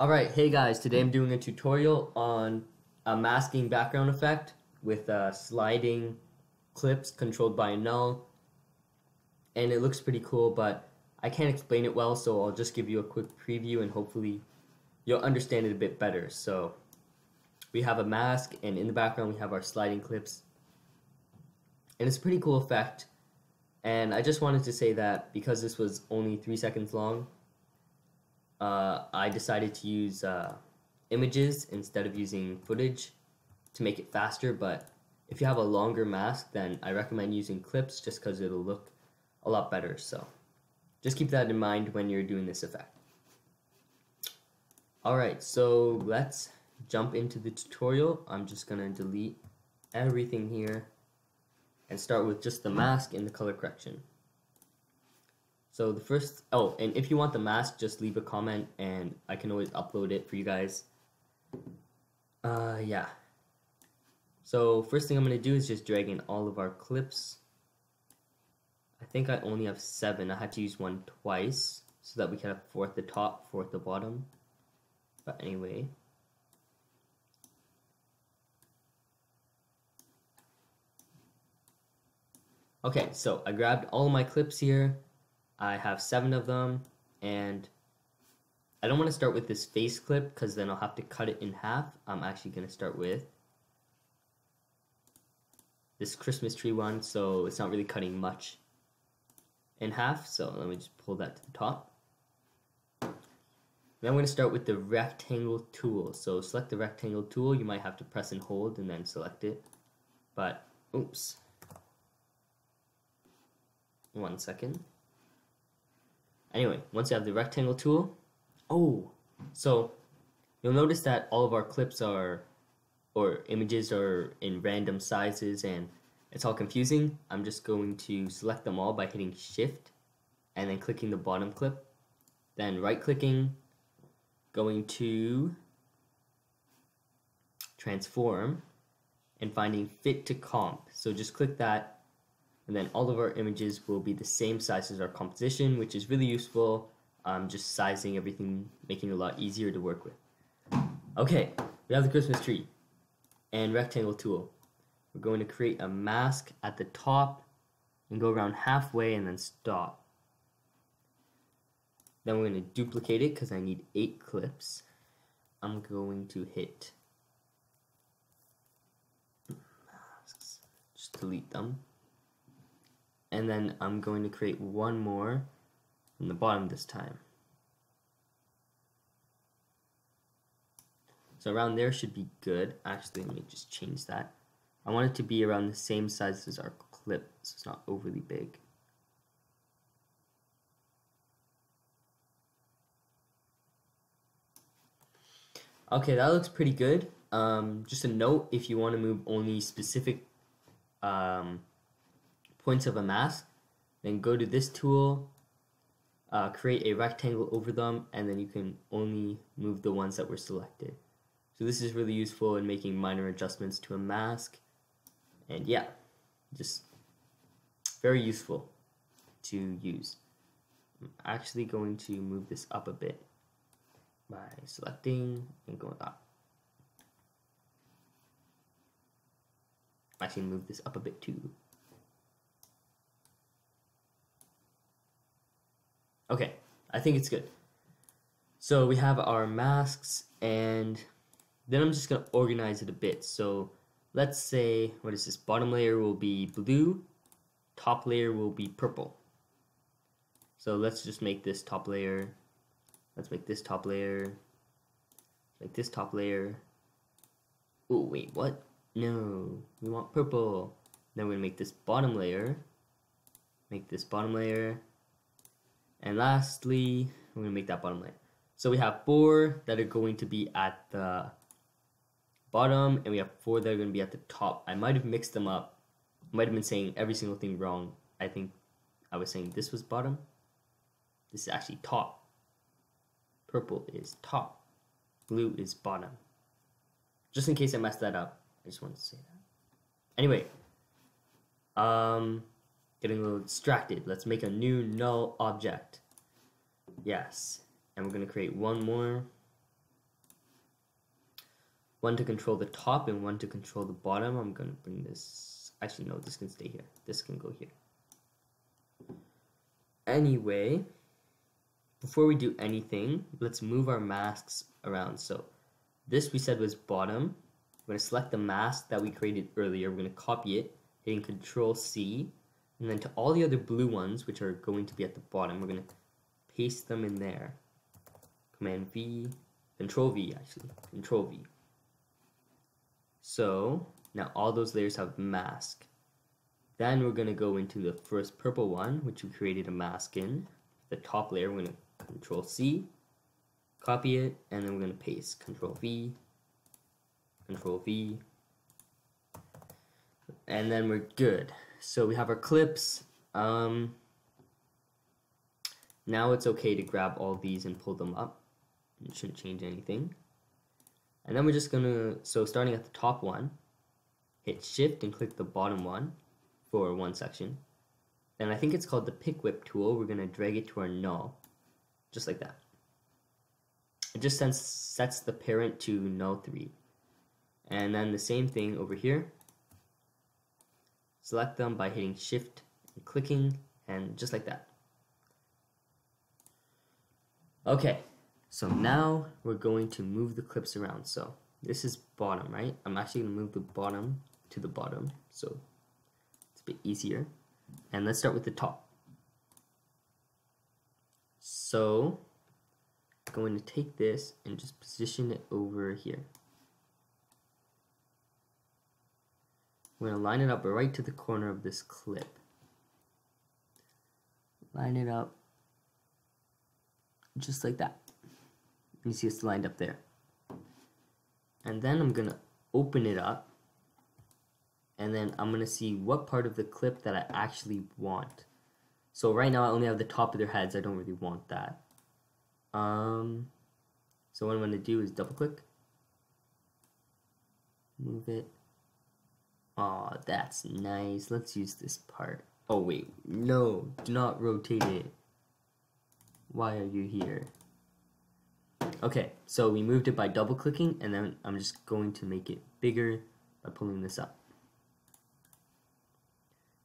Alright, hey guys, today I'm doing a tutorial on a masking background effect with sliding clips controlled by Null, and it looks pretty cool, but I can't explain it well, so I'll just give you a quick preview and hopefully you'll understand it a bit better. So we have a mask, and in the background we have our sliding clips, and it's a pretty cool effect. And I just wanted to say that because this was only 3 seconds long, I decided to use images instead of using footage to make it faster, but if you have a longer mask, then I recommend using clips just because it'll look a lot better. So just keep that in mind when you're doing this effect. Alright, so let's jump into the tutorial. I'm just gonna delete everything here and start with just the mask and the color correction. So the first, and if you want the mask, just leave a comment and I can always upload it for you guys. Yeah. So first thing I'm going to do is just drag in all of our clips. I think I only have 7. I had to use one twice so that we can have 4 at the top, 4 at the bottom. But anyway. Okay, so I grabbed all of my clips here. I have 7 of them, and I don't want to start with this face clip because then I'll have to cut it in half. I'm actually going to start with this Christmas tree one, so it's not really cutting much in half, so let me just pull that to the top. Then I'm going to start with the rectangle tool. So select the rectangle tool. You might have to press and hold and then select it, but oops. 1 second. Anyway, once you have the rectangle tool, so you'll notice that all of our clips or images are in random sizes and it's all confusing. I'm just going to select them all by hitting Shift and then clicking the bottom clip, then right clicking, going to transform and finding fit to comp. So just click that, and then all of our images will be the same size as our composition, which is really useful. Just sizing everything, making it a lot easier to work with. Okay, we have the Christmas tree and rectangle tool. We're going to create a mask at the top and go around halfway and then stop. Then we're going to duplicate it because I need 8 clips. I'm going to hit masks, just delete them. And then I'm going to create one more from the bottom this time. So around there should be good. Actually, let me just change that. I want it to be around the same size as our clip, so it's not overly big. Okay, that looks pretty good. Just a note, if you want to move only specific points of a mask, then go to this tool, create a rectangle over them, and then you can only move the ones that were selected. So this is really useful in making minor adjustments to a mask, and yeah, just very useful to use. I'm actually going to move this up a bit by selecting and going up. Actually move this up a bit too. Okay, I think it's good. So we have our masks, and then I'm just going to organize it a bit. So let's say, what is this? Bottom layer will be blue, top layer will be purple. So let's just make this top layer. Let's make this top layer. Make this top layer. Oh, wait, what? No, we want purple. Then we're going to make this bottom layer. Make this bottom layer. And lastly, we're going to make that bottom layer. So we have 4 that are going to be at the bottom, and we have 4 that are going to be at the top. I might have mixed them up. I might have been saying every single thing wrong. I think I was saying this was bottom. This is actually top. Purple is top. Blue is bottom. Just in case I messed that up, I just wanted to say that. Anyway, getting a little distracted. Let's make a new null object. Yes. And we're going to create one more. one to control the top and one to control the bottom. I'm gonna bring this, actually no, this can stay here. This can go here. Anyway, before we do anything, let's move our masks around. So this we said was bottom. We're gonna select the mask that we created earlier. We're gonna copy it, hitting Control C, and then to all the other blue ones, which are going to be at the bottom, we're gonna paste them in there. Command V, Control V actually, Control V. So now all those layers have mask. Then we're gonna go into the first purple one, which we created a mask in. The top layer, we're gonna Control C, copy it, and then we're gonna paste. Control V, Control V, and then we're good. So we have our clips. Now it's okay to grab all these and pull them up. It shouldn't change anything. And then we're just gonna, so starting at the top one, hit Shift and click the bottom one for one section. Then I think it's called the Pick Whip tool. We're gonna drag it to our null, just like that. It just sets the parent to null 3. And then the same thing over here. Select them by hitting Shift and clicking, and just like that. Okay, so now we're going to move the clips around. So this is bottom, right? I'm actually going to move the bottom to the bottom, so it's a bit easier. And let's start with the top. So I'm going to take this and just position it over here. We're going to line it up right to the corner of this clip. Line it up just like that. You see it's lined up there. And then I'm going to open it up. And then I'm going to see what part of the clip that I actually want. So right now I only have the top of their heads. I don't really want that. So what I'm going to do is double click. Move it. Oh, that's nice. Let's use this part. Oh wait, no, do not rotate it. Why are you here? Okay, so we moved it by double clicking, and then I'm just going to make it bigger by pulling this up.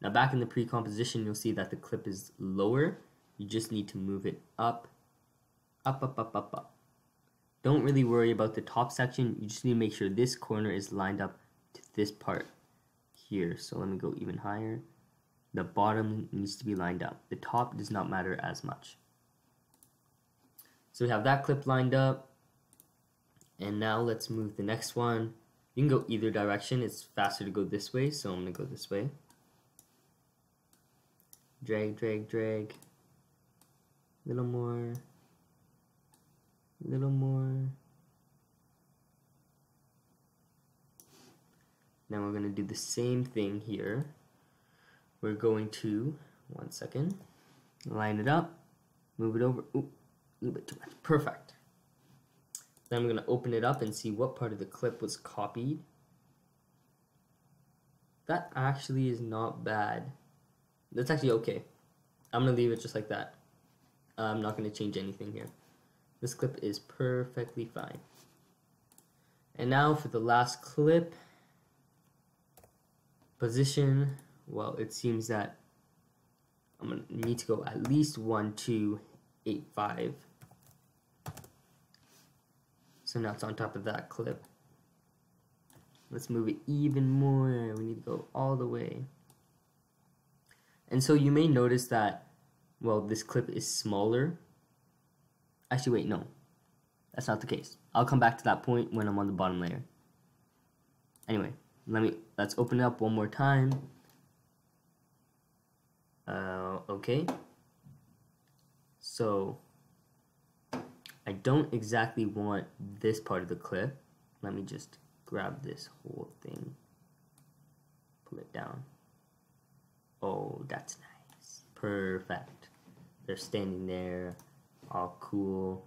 Now back in the pre-composition, you'll see that the clip is lower. You just need to move it up, up, up, up, up, up. Don't really worry about the top section. You just need to make sure this corner is lined up to this part here. So let me go even higher. The bottom needs to be lined up. The top does not matter as much. So we have that clip lined up. And now let's move the next one. You can go either direction. It's faster to go this way, so I'm going to go this way. Drag, drag, drag. Little more. Little more. Now we're going to do the same thing here. We're going to, one second, line it up, move it over. Ooh, a little bit too much. Perfect. Then I'm going to open it up and see what part of the clip was copied. That actually is not bad. That's actually okay. I'm going to leave it just like that. I'm not going to change anything here. This clip is perfectly fine. And now for the last clip. Position, well, it seems that I'm going to need to go at least 1, 2, 8, 5. So now it's on top of that clip. Let's move it even more. We need to go all the way. And so you may notice that, well, this clip is smaller. Actually, wait, no. That's not the case. I'll come back to that point when I'm on the bottom layer. Anyway, let's open it up one more time. Okay. So I don't exactly want this part of the clip. Let me just grab this whole thing. Pull it down. Oh, that's nice. Perfect. They're standing there, all cool.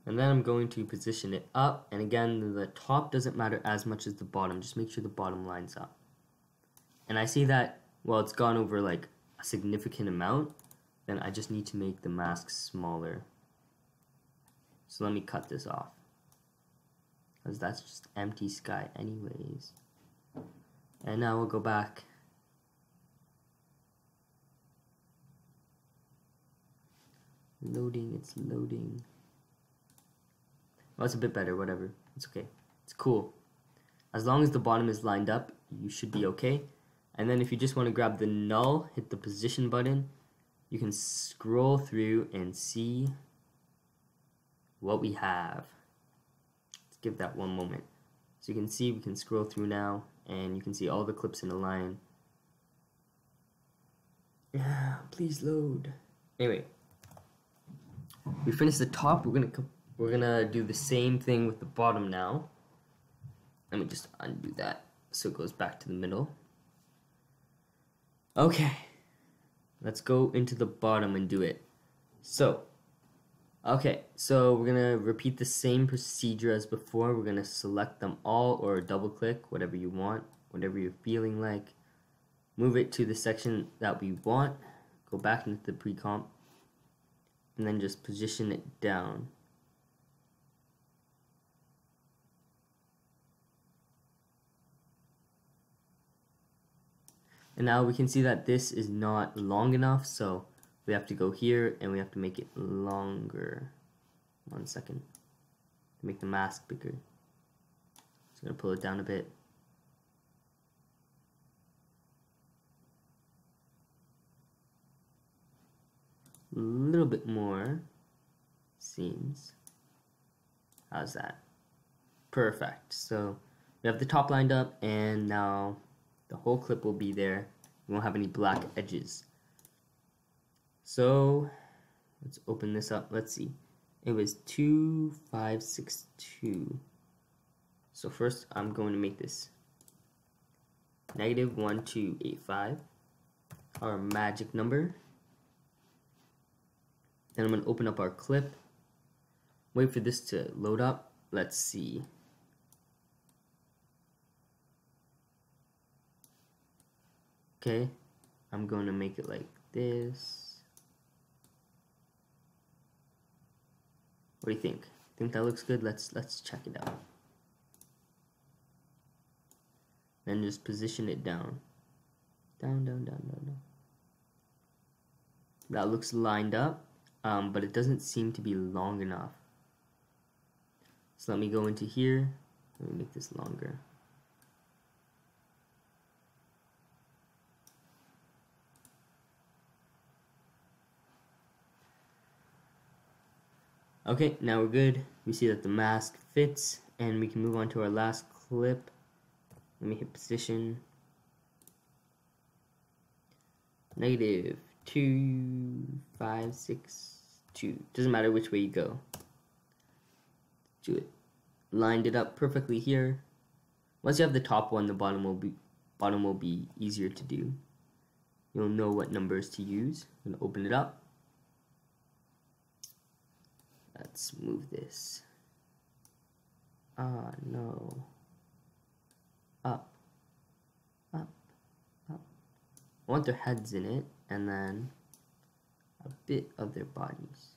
And then I'm going to position it up, and again, the top doesn't matter as much as the bottom. Just make sure the bottom lines up. And I see that, well, it's gone over like a significant amount. then I just need to make the mask smaller. So let me cut this off, because that's just empty sky anyways. And now we'll go back. Loading, it's loading. Well, it's a bit better, whatever. It's okay. It's cool. As long as the bottom is lined up, you should be okay. And then if you just want to grab the null, hit the position button, you can scroll through and see what we have. Let's give that one moment. So you can see we can scroll through now, and you can see all the clips in a line. Yeah, please load. Anyway, we finished the top. We're gonna do the same thing with the bottom now. Let me just undo that so it goes back to the middle. Okay, let's go into the bottom and do it. So we're gonna repeat the same procedure as before. We're gonna select them all, or double click, whatever you want, whatever you're feeling like. Move it to the section that we want. Go back into the pre-comp, and then just position it down. And now we can see that this is not long enough, so we have to go here and we have to make it longer. 1 second. To make the mask bigger. Just gonna pull it down a bit. A little bit more, seems. How's that? Perfect. So we have the top lined up, and now the whole clip will be there. We won't have any black edges. So let's open this up. Let's see. It was 2562. So first I'm going to make this -1285, our magic number. Then I'm going to open up our clip. Wait for this to load up. Let's see. Okay, I'm going to make it like this. What do you think? Think that looks good? Let's check it out. Then just position it down. Down, down, down, down, down. That looks lined up, but it doesn't seem to be long enough. So let me go into here. Let me make this longer. Okay, now we're good. We see that the mask fits, and we can move on to our last clip. Let me hit position. -2562. Doesn't matter which way you go. Do it. Lined it up perfectly here. Once you have the top one, the bottom will be easier to do. You'll know what numbers to use. I'm gonna open it up. Let's move this. Ah, no. Up. Up. Up. I want their heads in it, and then a bit of their bodies.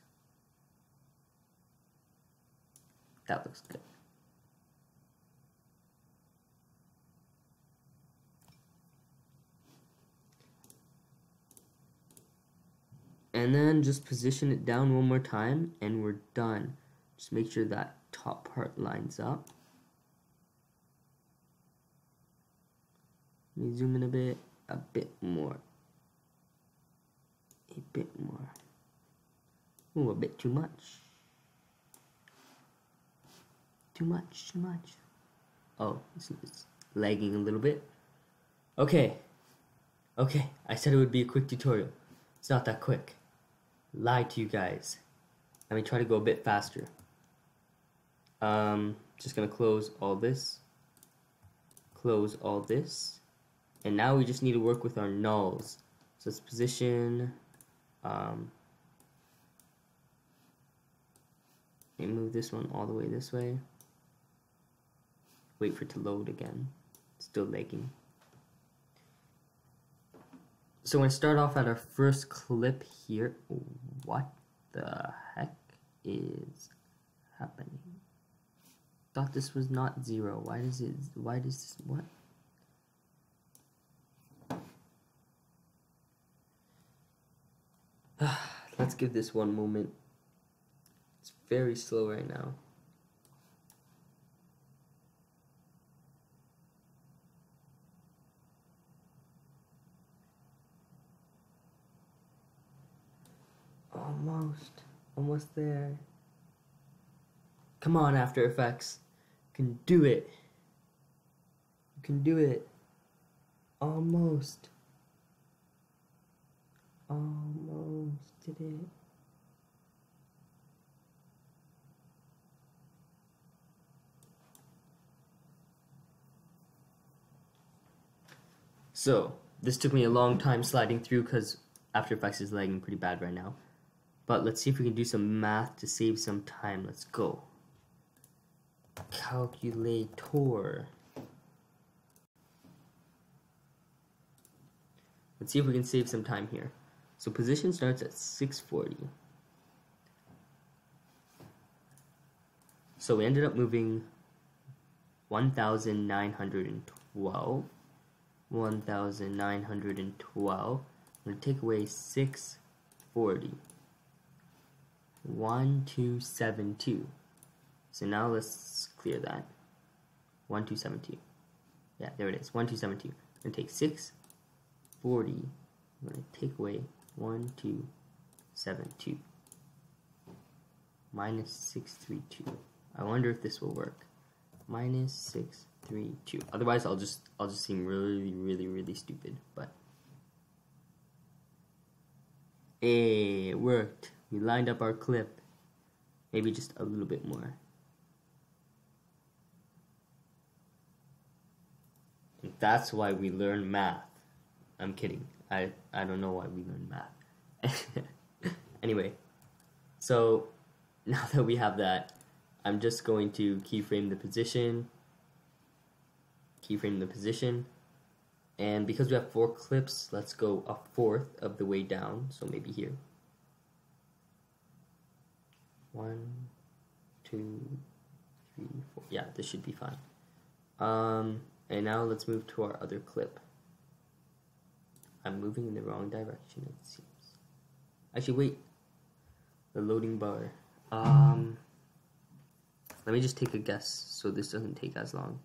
That looks good. And then just position it down one more time, and we're done. Just make sure that top part lines up. Let me zoom in a bit more. A bit more. Ooh, a bit too much. Too much. Oh, it's lagging a little bit. Okay, I said it would be a quick tutorial. It's not that quick. Lied to you guys. Let me try to go a bit faster. Just gonna close all this. Close all this. And now we just need to work with our nulls. So let's position. And move this one all the way this way. Wait for it to load again. It's still lagging. So we're gonna start off at our first clip here. What the heck is happening? Thought this was not 0. Why does this, what? Let's give this one moment. It's very slow right now. Almost there. Come on, After Effects. You can do it. You can do it. Almost did it. So, this took me a long time sliding through because After Effects is lagging pretty bad right now. But let's see if we can do some math to save some time. Let's go. Calculator. Let's see if we can save some time here. So position starts at 640. So we ended up moving 1,912. 1,912. I'm going to take away 640. 1272. So now let's clear that. 1272. Yeah, there it is. 1272. I'm going to take 640. I'm going to take away 1272. Minus 632. I wonder if this will work. Minus 632. Otherwise, I'll just seem really stupid. But hey, it worked. We lined up our clip. Maybe just a little bit more. And that's why we learn math. I'm kidding. I don't know why we learn math. Anyway, so now that we have that, I'm just going to keyframe the position. Keyframe the position. And because we have 4 clips, let's go 1/4 of the way down. So maybe here. 1, 2, 3, 4. Yeah, this should be fine. And now let's move to our other clip. I'm moving in the wrong direction, it seems. Actually, wait. The loading bar. Let me just take a guess so this doesn't take as long.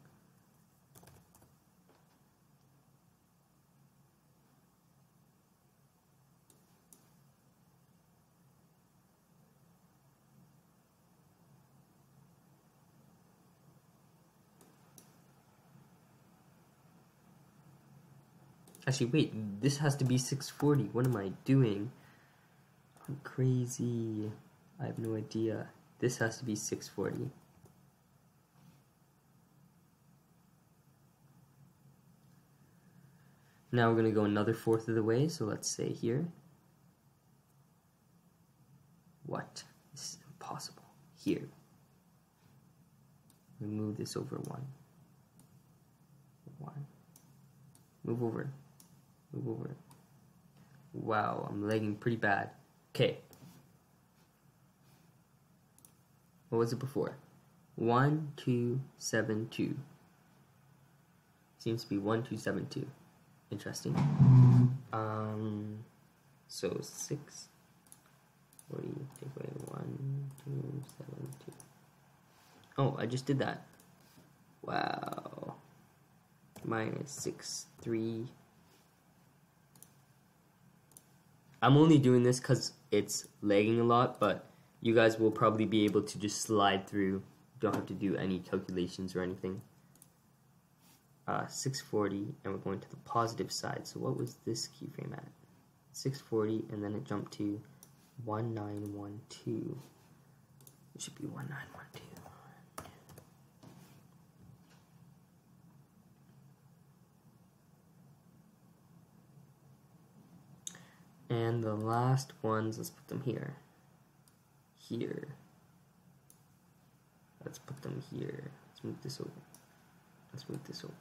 Actually, wait, this has to be 640. What am I doing? I'm crazy. I have no idea. This has to be 640. Now we're going to go another 1/4 of the way, so let's say here. What? This is impossible. Here. We move this over 1. 1. Move over. Move over. Wow, I'm lagging pretty bad. Okay. What was it before? 1272. Seems to be 1272. Interesting. So 640 take away 1272. Oh, I just did that. Wow. Minus 63. I'm only doing this because it's lagging a lot, but you guys will probably be able to just slide through. You don't have to do any calculations or anything. 640, and we're going to the positive side. So what was this keyframe at? 640, and then it jumped to 1912. It should be 1912. And the last ones, let's put them here. Here. Let's put them here. Let's move this over. Let's move this over.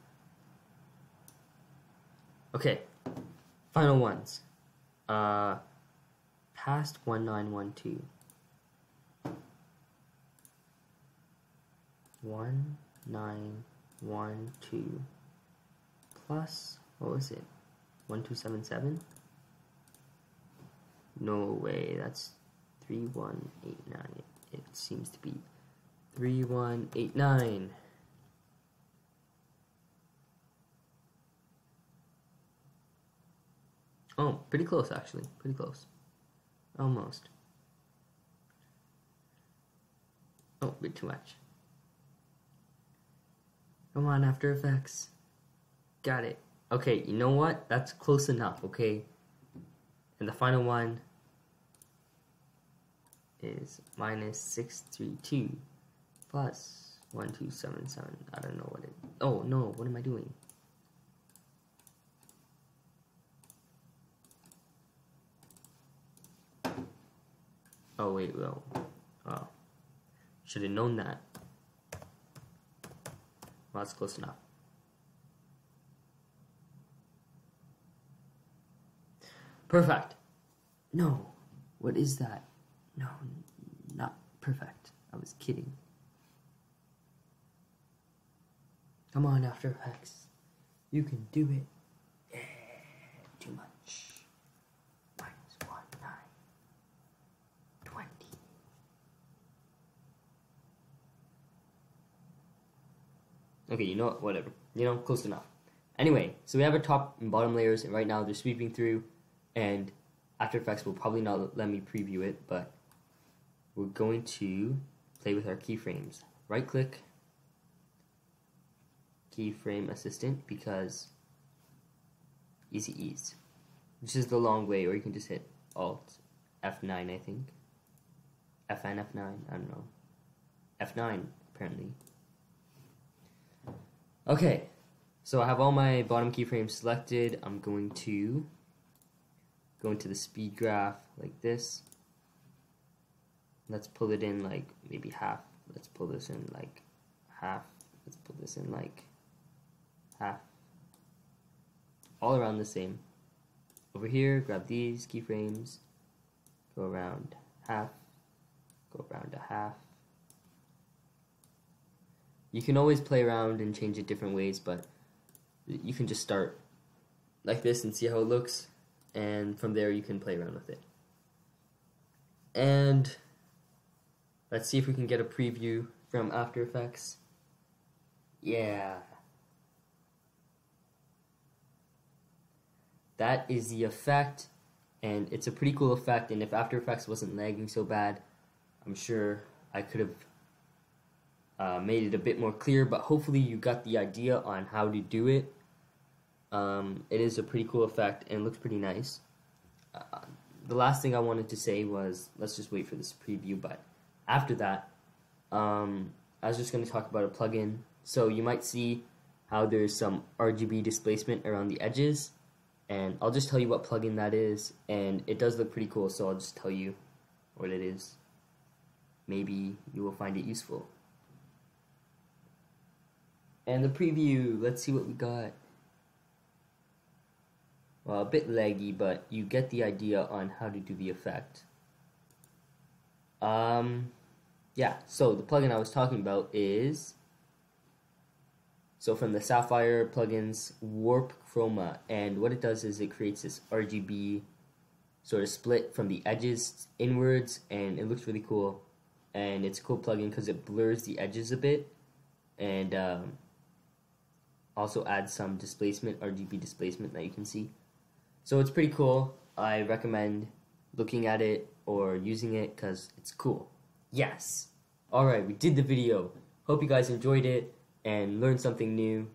Okay. Final ones. Past 1912. 1912 plus, what was it? 1277? No way, that's 3189. It seems to be 3189. Oh, pretty close actually. Pretty close. Almost. Oh, a bit too much. Come on, After Effects. Got it. Okay, you know what? That's close enough, okay? And the final one is minus 632 plus 1277. I don't know what it... Oh, no, what am I doing? Oh, wait, well... Oh. Should have known that. Well, that's close enough. Perfect. No. What is that? No, not perfect. I was kidding. Come on, After Effects. You can do it. Yeah, too much. Minus 1, 9, 20. Okay, you know what? Whatever. You know, close enough. Anyway, so we have our top and bottom layers, and right now they're sweeping through, and After Effects will probably not let me preview it, but we're going to play with our keyframes. Right click, keyframe assistant, because easy ease. This is the long way, or you can just hit Alt F9, I think. FN, F9, I don't know. F9, apparently. Okay, so I have all my bottom keyframes selected. I'm going to go into the speed graph like this. Let's pull it in like maybe half. Let's pull this in like half. Let's pull this in like half. All around the same. Over here, grab these keyframes, go around half, go around a half. You can always play around and change it different ways, but you can just start like this and see how it looks, and from there you can play around with it. And let's see if we can get a preview from After Effects. Yeah. That is the effect, and it's a pretty cool effect, and if After Effects wasn't lagging so bad, I'm sure I could have made it a bit more clear, but hopefully you got the idea on how to do it. It is a pretty cool effect and it looks pretty nice. The last thing I wanted to say was, let's just wait for this preview, but after that, I was just going to talk about a plugin. So you might see how there's some RGB displacement around the edges, and I'll just tell you what plugin that is, and it does look pretty cool, so I'll just tell you what it is. Maybe you will find it useful. And the preview, let's see what we got. Well, a bit laggy, but you get the idea on how to do the effect. Yeah, so the plugin I was talking about is, so from the Sapphire plugins, Warp Chroma, and what it does is it creates this RGB sort of split from the edges inwards, and it looks really cool. And it's a cool plugin because it blurs the edges a bit, and also adds some displacement, RGB displacement that you can see. So it's pretty cool. I recommend looking at it or using it because it's cool. Yes! Alright, we did the video. Hope you guys enjoyed it and learned something new.